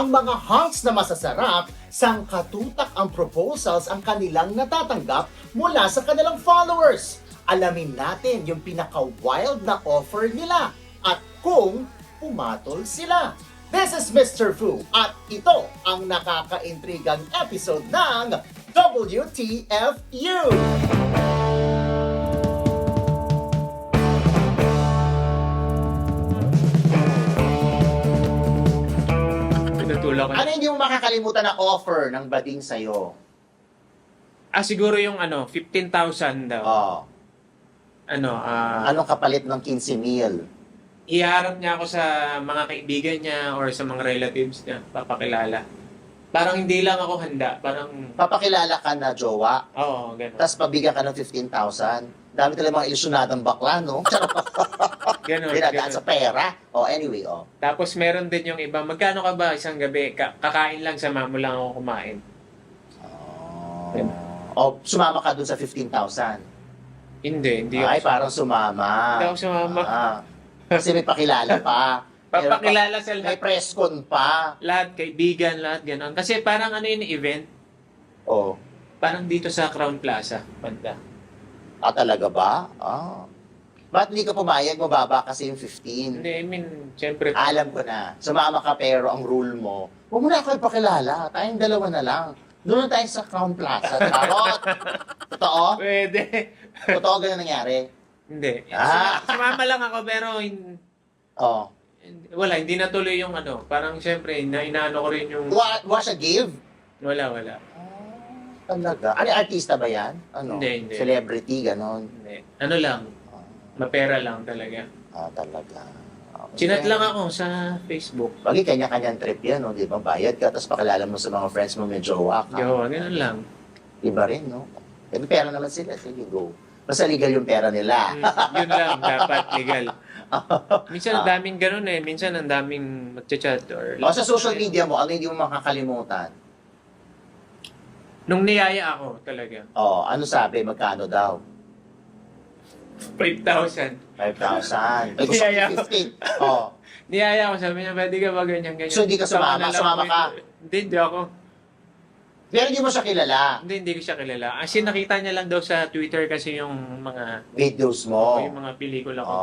ang mga hunks na masasarap, sangkatutak ang proposals ang kanilang natatanggap mula sa kanilang followers. Alamin natin yung pinaka-wild na offer nila at kung pumatol sila. This is Mr. Fu at ito ang nakaka-intrigang episode ng WTFU! Pinutulak ko. Ano hindi mo makakalimutan na offer ng bading sa'yo? Siguro yung 15,000 daw. Oh, anong kapalit ng 15,000? Iharap niya ako sa mga kaibigan niya or sa mga relatives niya, papakilala. Parang hindi lang ako handa, parang, Papakilala ka na jowa, oo, gano'n. tapos pabigyan ka ng 15,000. Dami talaga mga ilusyonadong bakla, no? Gano'n, Dinagaan gano'n. sa pera. Oh, anyway, oh. Tapos meron din yung iba, magkano ka ba isang gabi? Kakain lang, sama mo lang ako kumain. Oh, sumama ka dun sa 15,000. Hindi Ay, ako parang sumama. Hindi ako sumama. Kasi may pakilala pa. Papakilala sa May lahat, presscon pa. lahat, kaibigan, lahat, gano'n. Kasi parang yun, event, Oh. parang dito sa Crown Plaza, banda. Talaga ba? Ba't hindi ka pumayag? Mababa kasi yung 15. Hindi, syempre, Alam ko na. Sumama ka pero ang rule mo, huwag mo na ako ipakilala. Tayong dalawa na lang. Doon na tayo sa Crown Plaza. Charot! Totoo? pwede. Totoo ganun nangyari? Hindi. Ah. Sumama lang ako pero Oh. wala, hindi natuloy yung parang syempre, inaano ko rin yung Was a give? wala. Talaga. Ano, artista ba yan? Hindi. Celebrity, ganon. Hindi. Ano lang, mapera lang talaga. Talaga. Chinat lang ako sa Facebook. Bagay, kanya-kanyang trip yan, no? Di ba? Bayad ka, tapos pakilala mo sa mga friends mo, may jowa ka. Yo, ganun lang. Iba rin, no? Eh, may pera naman sila. Sige, go. Basta legal yung pera nila. Yun lang, dapat legal. Minsan ang daming ganun eh. Minsan ang daming magchat-chat or... O sa social media mo, ano hindi mo makakalimutan? Nung niyaya ako talaga. Ano sabi? Magkano daw? 5,000. 5,000. Ay, gusto Niyaya ko ko. 15. Niyaya ako, sabi niya, pwede ka ba ganyan-ganyan? So, hindi ka sumama? Sumama ka? Hindi ako. Pero hindi mo siya kilala. Hindi ko siya kilala. Kasi nakita niya lang daw sa Twitter kasi yung mga Videos mo. yung mga pelikula ko.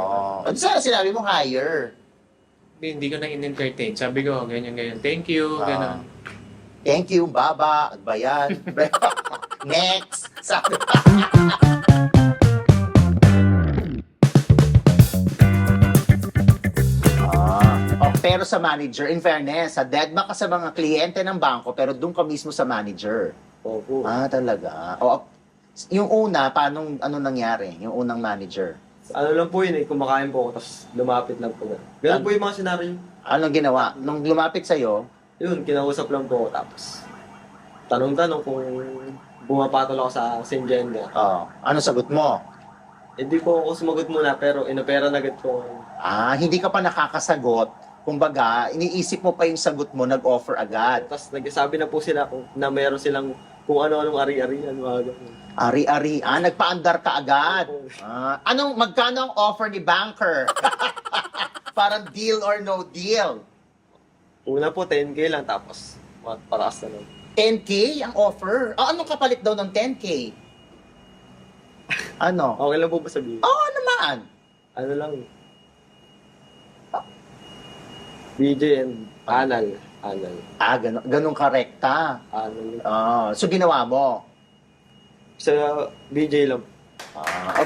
Ano sana sinabi mo higher? Hindi ko na in-entertain. Sabi ko, ganyan. Thank you, gano'n. Thank you, Baba. At bayan. Next. Sabi. Pero sa manager, in fairness, sa deadma ka sa mga kliyente ng bangko, pero doon ka mismo sa manager. Opo. Talaga. Yung una, paano, ano nangyari? Yung unang manager. Ano lang po yun eh, kumakain po ako, tapos lumapit lang po. Ganun po yung mga senaryo. Anong ginawa? Nung lumapit sa'yo, Yun, kinausap lang po ako, tapos tanong-tanong kung bumapatol ako sa same gender. ano sagot mo? Hindi po ako sumagot muna, pero inopera na agad po. Hindi ka pa nakakasagot. Kumbaga, iniisip mo pa yung sagot mo, nag-offer agad. Tapos nagsasabi na po sila na meron silang kung ano-anong ari-arian, mga ganun. Ari-ari. Nagpaandar ka agad. Magkano ang offer ni banker? Parang deal or no deal. Una po, 10K lang, tapos pataas na lang. 10K ang offer? Anong kapalit daw ng 10K? Ano? Okay lang po ba sabihin? Naman. Ano lang, BJ and Anal. Ganun karekta. Anal. So ginawa mo? Sa BJ lang.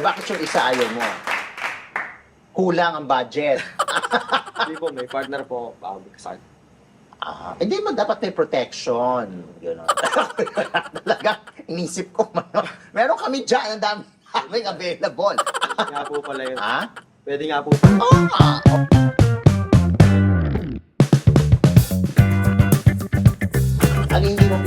Bakit yung isa ayaw mo? Kulang ang budget. Hindi po, may partner po ako. Kasal. Hindi mo dapat may protection. Gano'n. Talaga, inisip ko. Meron kami dyan, ang daming available. Pwede nga po pala yun. Pwede nga po. Ano hindi mo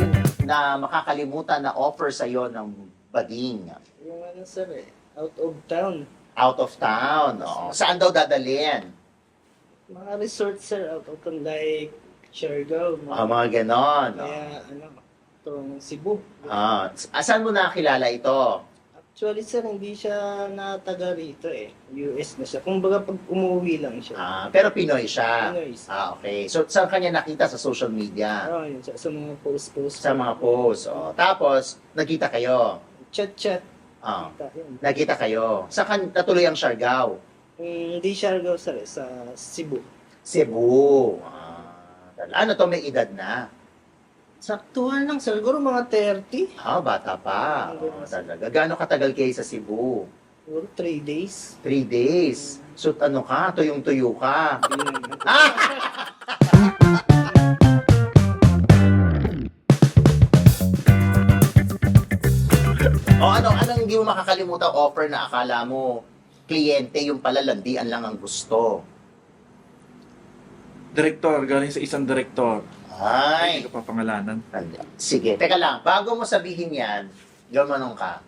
na makakalimutan na offer sa'yo ng bading? Yung sir out of town. Out of town. Saan daw dadalhin? Mga resort sir, out of town like Siargao. Mga ganon. Kaya itong Cebu. Saan mo nakilala ito? Actually, sir, hindi siya nataga rito eh. US na siya. Kumbaga, pag umuwi lang siya. Pero Pinoy siya. Pinoy, sir. Okay. So, saan kanya nakita sa social media? Yun, sa mga post-post. Sa mga posts. Tapos, nagkita kayo. Chat-chat. Ah, Yun. nagkita kayo. Saan natuloy ang Siargao? Hindi Siargao, sir, sa Cebu. Cebu. Ano to, may edad na? Saktuhan lang, sir. Siguro mga 30. Bata pa. Talaga. Gaano katagal kayo sa Cebu? Siguro 3 days. 3 days. So, ano ka? Tuyong-tuyo ka. Hindi naman. Anong hindi mo makakalimutan offer na akala mo kliyente yung pala landian lang ang gusto? Direktor, galing sa isang direktor. Ay. Hindi ko pa pangalanan. Sige, teka lang. Bago mo sabihin yan, gumanong ka.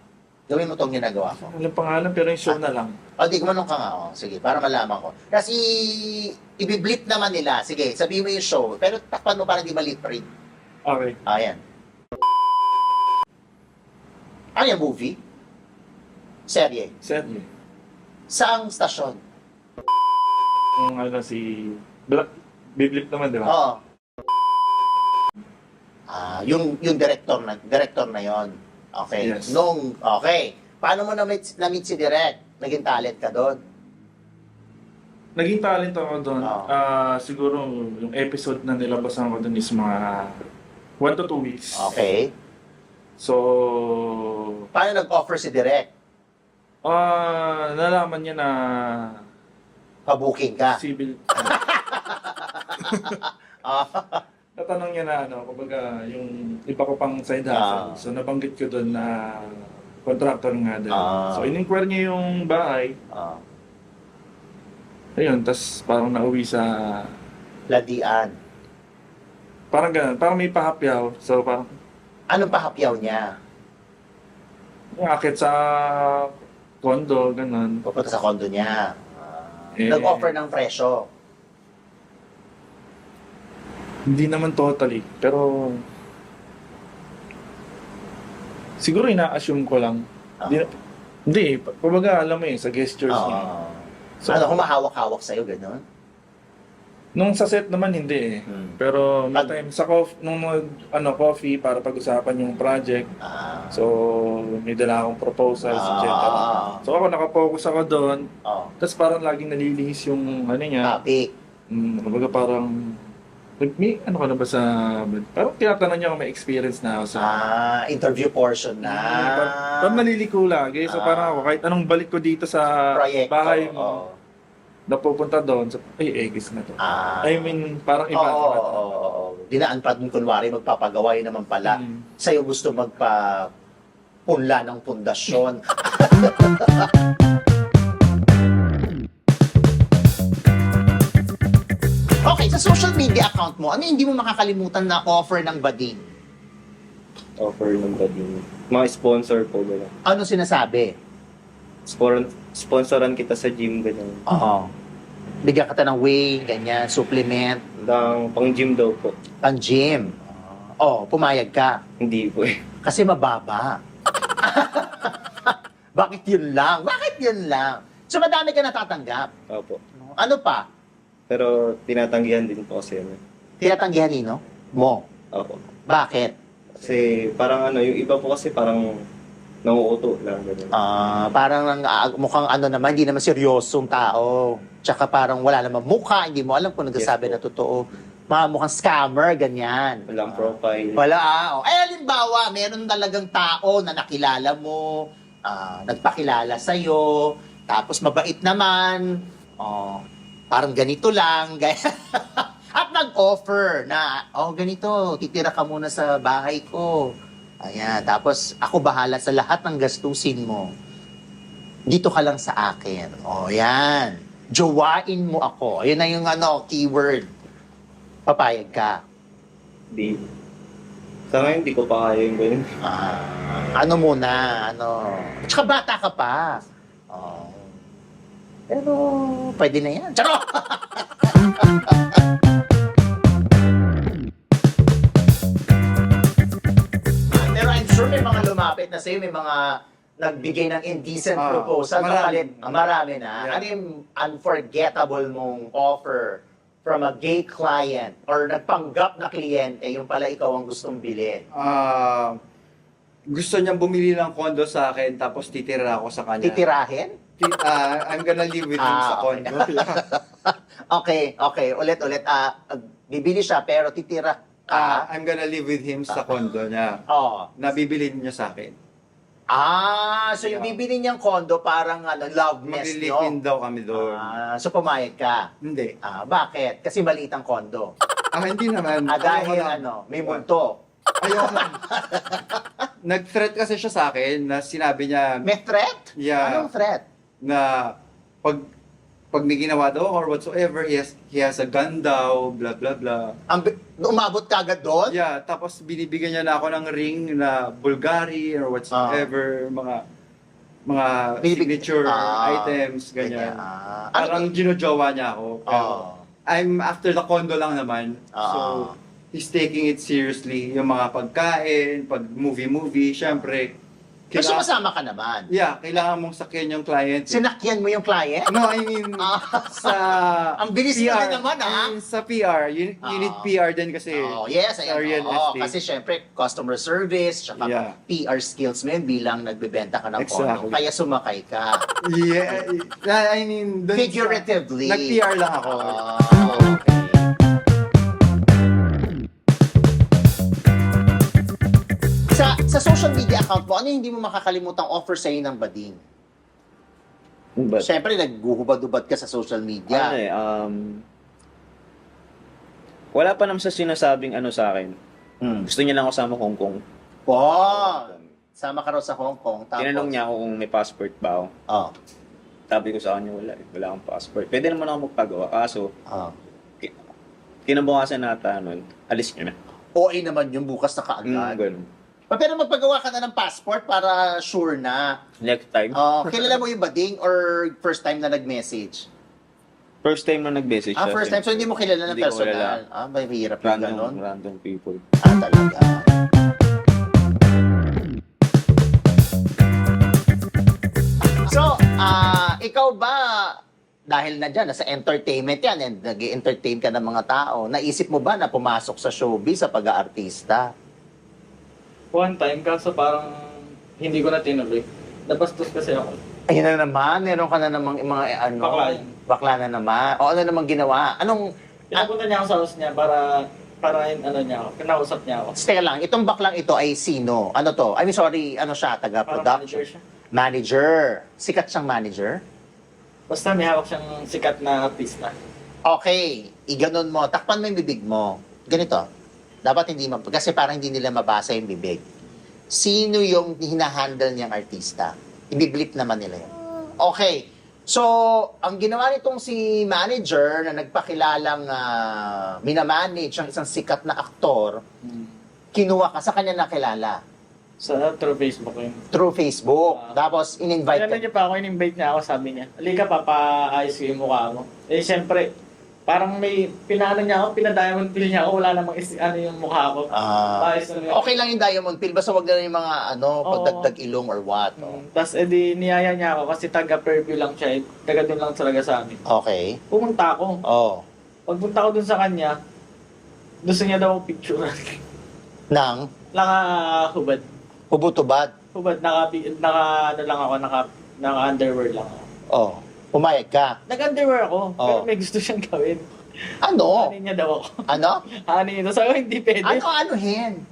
Gawin mo tong ginagawa ko. Walang pangalan pero yung show na lang. Di gumanong ka nga. Sige, para malaman ko. Kasi, ibiblip naman nila. Sige, sabihin mo yung show. Pero takpan mo para di malip rin. Okay. Ayan. Ano yung movie? Serye. Serye. Saang stasyon? Yung ano si... Biblip naman, di ba? Oo. Yung director na yon. Okay. Yes. Okay. Paano mo na-meet si Direk? Naging talent ka doon? Naging talent ako doon. Oo. Siguro yung episode na nilabasan ko doon is mga 1 to 2 weeks. Okay. So, Paano nag-offer si Direk? nalaman niya na Pabuking ka? civil. Ah, Natanong niya na ano, kumbaga yung iba ko pang side hustle. So nabanggit ko doon na contractor nga doon. So in-inquire niya yung bahay. ah. Ayun, tas parang nauwi sa... Landian. Parang ganun, parang may pahapyaw. So parang Anong pahapyaw niya? yung akit sa condo, ganun. Pupunta sa condo niya. Eh, Nag-offer ng presyo. Hindi naman totally, pero... Siguro ina-assume ko lang. Ah. Hindi, kumbaga alam mo sa gestures niya. So, Ano, humahawak-hawak sa'yo, gano'n? nung sa set naman hindi eh. Pero may time sa coffee para pag-usapan yung project. So may dala akong proposals, etc. So ako nakapokus ako doon. Tapos parang laging nalilihis yung ano niya. Topic. Kumbaga parang may ano ka na ba sa... Parang tinatanong niya kung may experience na ako sa... Interview portion na. Parang naliliko lagi. So parang ako kahit anong balik ko dito sa Proyekto. bahay mo. Napupunta doon, so, ay, egis na to. I mean, parang iba. Dinaan pa dun, kunwari, magpapagawa yun naman pala. Sa'yo gusto magpa-punla ng pundasyon. Okay, sa social media account mo, ano yung hindi mo makakalimutan na offer ng bading? Offer ng bading. Mga sponsor po, gano'n. Ano sinasabi? Sponsoran kita sa gym, gano'n. Oo. Bigyan ka ng whey, ganyan, supplement, Pang gym daw po. pang gym. Pumayag ka. Hindi po eh. Kasi mababa. Bakit yun lang? Bakit yun lang? So madami ka natatanggap. Opo. Ano pa? Pero tinatanggihan din po kasi yun. Tinatanggihan nino? Mo. Opo. Bakit? Kasi parang yung iba po kasi parang nanguuto lang, gano'n. Parang mukhang ano naman, hindi naman seryosong tao. Tsaka parang wala naman mukha, hindi mo alam kung nagsasabi Yes, na totoo. Mga mukhang scammer, ganyan. Walang profile. Wala. Halimbawa, meron talagang tao na nakilala mo, nagpakilala sa'yo, tapos mabait naman, parang ganito lang, at nag-offer na, ganito, titira ka muna sa bahay ko. Ayan, tapos ako bahala sa lahat ng gastusin mo. Dito ka lang sa akin. Yan. Jowain mo ako. Ayun na yung keyword. Papayag ka. Di. Sa ngayon, di ko pa kaya yung gano'n. Ano muna, Tsaka bata ka pa. Pero, pwede na yan. Tsaka! Pero I'm sure may mga lumapit na sa'yo, may mga nagbigay ng indecent Ah, proposal? marami. Marami na. Yeah. Ano yung unforgettable mong offer from a gay client or nagpanggap na kliyente, yung pala ikaw ang gustong bilhin? Gusto niyang bumili ng kondo sa akin tapos titira ako sa kanya. Titirahin? I'm gonna live with him sa okay. kondo. Okay. Ulit. Bibili siya pero titira ka. I'm gonna live with him sa kondo niya. Oh. Nabibili niya sa akin. So yung bibili niyang kondo parang love nest Maglilipin nyo. daw kami doon. So pumayag ka. Hindi. Bakit? Kasi maliit ang kondo. Hindi naman. Dahil Ayoko lang. may multo. Ayoko lang. Nag-threat kasi siya sa akin na sinabi niya May threat? Yeah. Anong threat? na pag may ginawa daw or whatsoever, he has a gun daw, blah blah blah. Umabot ka agad doon? Yeah, tapos binibigyan niya na ako ng ring na Bulgari or whatsoever, mga signature items, ganyan. Parang ginojowa niya ako. Pero I'm after the condo lang naman. So, he's taking it seriously. Yung mga pagkain, pag movie, syempre. Pero sumasama ka naman. Yeah, kailangan mong sakyan yung client. Sinakyan mo yung client? No, I mean, sa Ang bilis mo PR, din naman, I mean, sa PR, you need PR din kasi. Yes, sa real estate. Kasi syempre, customer service, tsaka Yeah. PR skills mo yun bilang nagbebenta ka ng Exactly. kondo. Kaya sumakay ka. Yeah, I mean, dun Figuratively. Nag-PR lang ako. Okay. Sa social media account mo, ano yung hindi mo makakalimutang offer sa'yo ng bading? But, Siyempre, nagguhubad-hubad ka sa social media. Wala pa naman sa sinasabing sa akin. Gusto niya lang ako sama Hong Kong. Sama ka raw sa Hong Kong. Tapos, Tinanong niya ako kung may passport ba ako. Sabi ko sa kanya, wala akong passport. Pwede naman ako magpagawa. Kaso, kinabukasan nata nun, alis niya na. OA naman yung bukas na kaagad. Ganun. Pero magpagawa ka na ng passport para sure na. Next time. Kilala mo yung bading or first time na nag-message? First time na nag-message siya. First time. So hindi mo kilala ng Hindi ko personal? May hirap yung ganon. Random people. Talaga. So, ikaw ba, dahil na dyan, nasa entertainment yan, and nag-entertain ka ng mga tao, naisip mo ba na pumasok sa showbiz sa pag-aartista? One time, kaso parang hindi ko na tinuloy. Nabastos kasi ako. Ayun na naman, meron ka na namang mga Bakla yan. bakla na naman. O ano namang ginawa? Pinapunta niya ako sa house niya para niya ako, kinausap niya ako. Teka lang, itong baklang ito ay sino? Ano to? I mean, sorry, siya? Parang Taga-production? manager siya. Manager. Sikat siyang manager? Basta may hawak siyang sikat na artista. Okay, iganon mo. Takpan mo yung bibig mo. Ganito. Dapat hindi kasi parang hindi nila mabasa yung bibig. Sino yung hinahandle niyang artista? Ibiblip naman nila yun. Okay. So, ang ginawa nitong si manager na nagpakilalang minamanage ang isang sikat na aktor, kinuha ka sa kanya nakilala. Through Facebook yun. Through Facebook. Tapos, in-invite Kailan ka. niya pa ako, in-invite niya ako, sabi niya, halika papaayos ko yung mukha mo. Siyempre, parang may pinadiamond pill niya ako, wala namang yung mukha ko. Ayos na lang. Okay lang yung diamond pill, basta wag na yung mga pagdagdag ilong or what. Tapos niyaya niya ako kasi taga-Fairview lang siya, taga doon lang talaga sa amin. Okay. Pumunta ako. Pagpunta ko doon sa kanya, gusto niya daw picture. Nang Naka-hubad. hubot-hubad. Hubad, naka-underwear lang ako. Pumayag ka. Nag-underwear ako, pero may gusto siyang gawin. Ano? Hanin niya daw ako. Ano? Hanin niya daw. Sabi ko, hindi pwede. Ano-anuhin?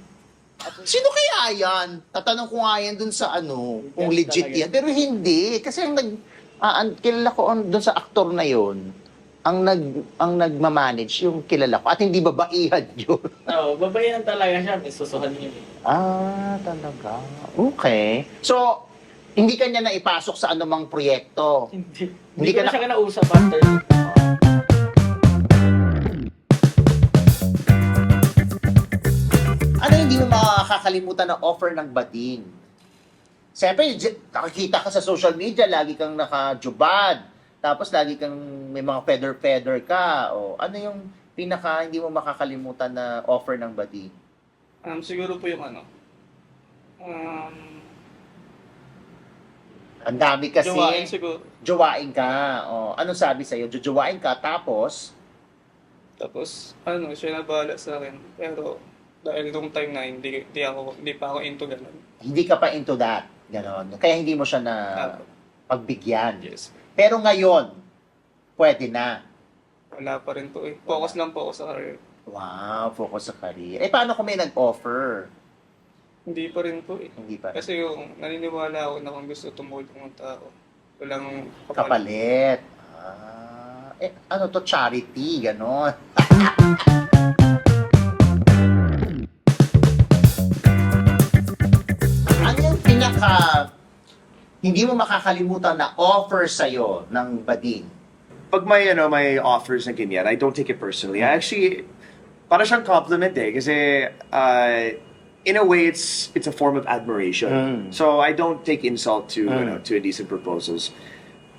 Sino kaya yan? Tatanong ko nga yan dun sa kung Yes, legit talaga. yan. Pero hindi. Kasi kilala ko dun sa aktor na yon ang nagmamanage yung kilala ko. At hindi babaihan yun. Oo, babayan talaga siya. May susuhan niya. Talaga. Okay. So, hindi ka niya naipasok sa anumang proyekto. Hindi. Hindi Hindi ka ko na na- siya kinausap after. Ano hindi mo makakalimutan na offer ng bading? Siyempre, nakikita ka sa social media, lagi kang nakajubad. Tapos lagi kang may mga feather ka. O ano yung pinaka hindi mo makakalimutan na offer ng bading? Siguro po yung Ang dami kasi. Jowain siguro. Jowain ka. Oh, anong sabi sa'yo? Jojowain ka, tapos, Tapos, siya na bahala sa akin. Pero, dahil nung time na hindi pa ako into ganun. hindi ka pa into that. Ganon. Kaya hindi mo siya na Ah, pagbigyan. yes. Pero ngayon, pwede na. Wala pa rin po eh. Focus lang po ako sa career. Wow, focus sa career. Paano kung may nag-offer? Hindi pa rin po eh. Hindi pa. Kasi yung naniniwala ako na kung gusto tumulong ng tao, walang Kapalit. Ano to, charity, ganon. Ano yung hindi mo makakalimutan na offer sa'yo ng bading? Pag may offers na ganyan, I don't take it personally. I actually, para siyang compliment kasi in a way, it's a form of admiration. So I don't take insult to to indecent proposals.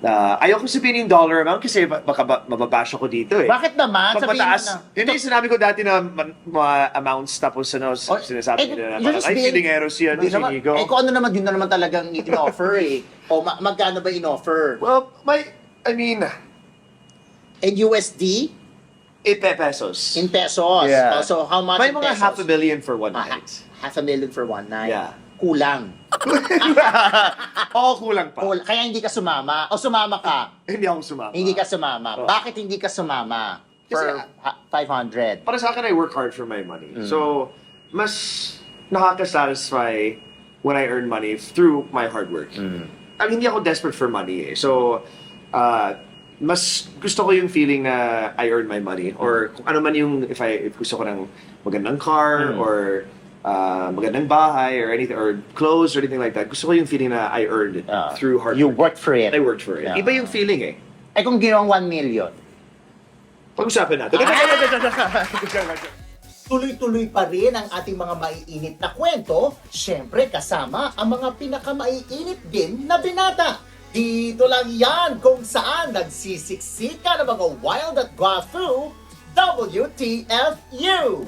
Ayoko sabihin yung dollar amount kasi baka mababash ako dito eh. Bakit naman? Pag Sabihin mo mataas, na. yun yung sinabi ko dati na mga amounts tapos sinasabi nila na you're parang, just ay, being- feelingeros yan, Hindi naman- sinigo. kung ano naman, yun na naman talagang in-offer eh. O magkano ba in-offer? Well, I mean, In USD? 8 pesos. In pesos? Yeah. So how much May in mga pesos? half a billion for one Ah, night. $500,000 for one night? Yeah. Kulang. Oo, kulang pa. Kaya hindi ka sumama. O sumama ka. Hindi ako sumama. Hindi ka sumama. Oh. Bakit hindi ka sumama? For Kasi, 500. Para sa akin, I work hard for my money. So, mas nakaka-satisfy when I earn money through my hard work. I mean, hindi ako desperate for money eh. So, mas gusto ko yung feeling na I earn my money. Or kung ano man yung, if gusto ko ng magandang car, or magandang bahay, or anything, or clothes, or anything like that. Gusto ko yung feeling na I earned it through hard You work. worked for it. I worked for it. Yeah. Iba yung feeling eh. Kung ginawang 1 million. Pag-usapan natin. Tuloy-tuloy pa rin ang ating mga maiinit na kwento, syempre kasama ang mga pinakamaiinit din na binata. Dito lang yan kung saan nagsisiksika ng mga wild at guwafu, WTFU!